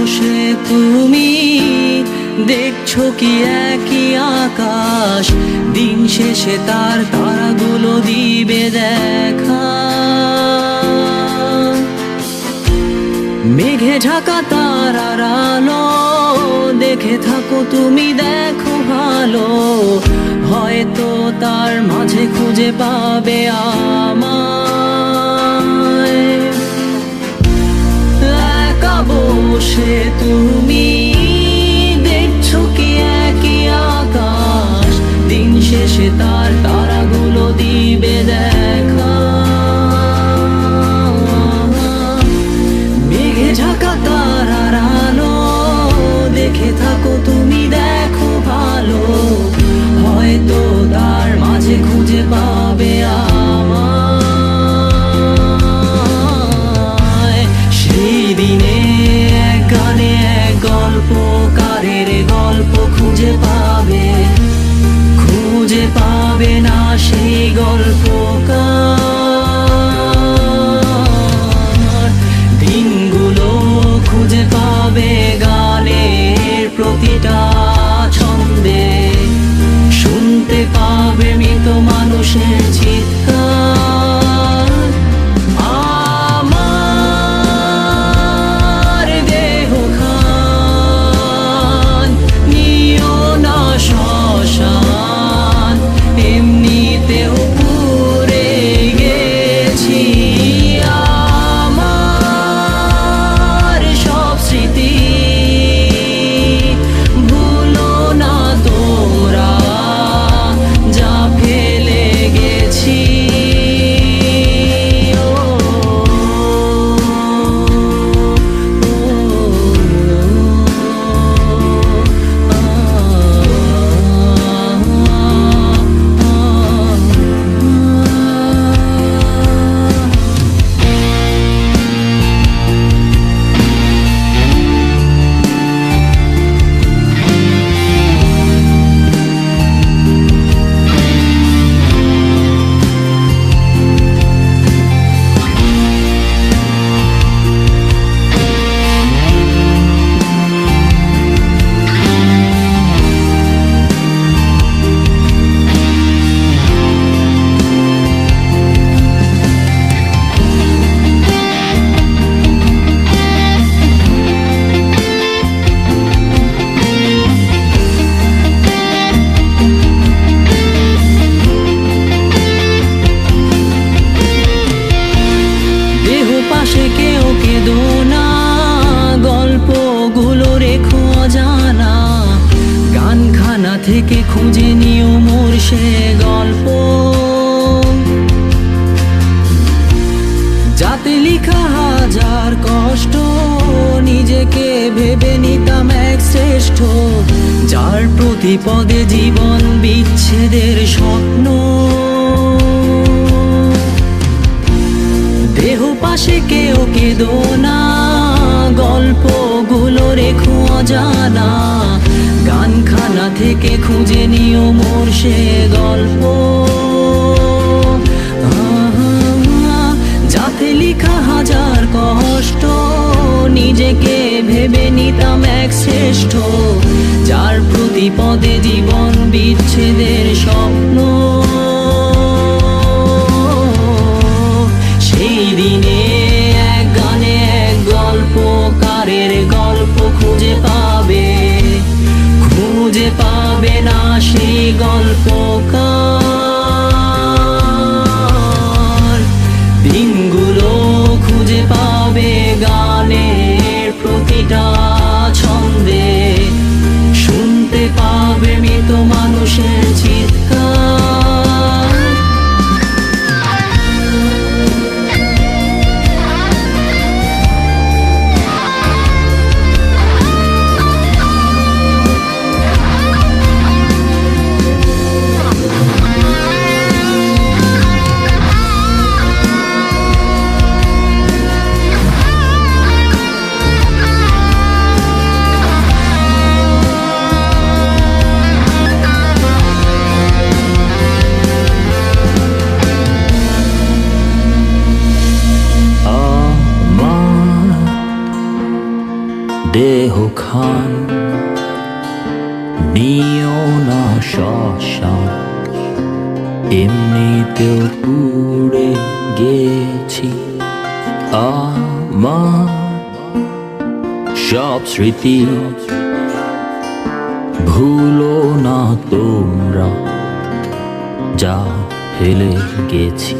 বসে তুমি দেখছো কি একই আকাশ, দিন শেষে তার তারাগুলো দিবে দেখা। মেঘে ঢাকা তারার আলো দেখে থাকো তুমি, দেখো ভালো, হয়তো তার মাঝে খুঁজে পাবে আমায়। একা বসে তুমি দেখছো কি একই আকাশ, দিন শেষে তার তারাগুলো দিবে দেখা। মেঘে ঢাকা তারার আলো দেখে থাকো তুমি, দেখো ভালো, হয়তো তার মাঝে খুঁজে পাবে আমায়। সেই দিনে এক গানে এক গল্পকারের গল্প খুঁজে পাবে, খুঁজে পাবে না সেই গল্পকার। দিনগুলো খুঁজে পাবে গানের প্রতিটা ছন্দে, শুনতে পাবে মৃত মানুষের চিৎকার। আমার দেহ খান নিও না শ্মশান, এমনিতেও পুড়ে গেছি। আমার সব স্মৃতি ভুলো না তোমরা, যা ফেলে গেছি। পাশে কেউ কেঁদো না, গল্পগুলো রেখো অজানা, গানখানা থেকে খুঁজে নিও মোর সে গল্প, যাতে লিখা হাজার কষ্ট নিজেকে ভেবে নিতাম এক শ্রেষ্ঠ, যার প্রতি পদে জীবন বিচ্ছেদের স্বপ্ন। দেহ পাশে কেউ কেঁদো না, গল্পগুলো রেখো অজানা, গানখানা থেকে খুঁজে নিও মোর সে গল্প, যাতে লিখা হাজার কষ্ট নিজেকে ভেবে নিতাম এক শ্রেষ্ঠ, যার প্রতি পদে জীবন বিচ্ছেদের স্বপ্ন। সেই দিনে এক গানে এক গল্পকারের গল্প খুঁজে পাবে, খুঁজে পাবে না সেই গল্পকার। দিনগুলো খুঁজে পাবে গানের প্রতিটা ছন্দে, শুনতে পাবে মৃত মানুষের চিৎকার। দেহ খান নিও না শ্মশান, এমনিতেও পুড়ে গেছি আমার সব স্মৃতি। ভুলো না তোমরা যা ফেলে গেছি।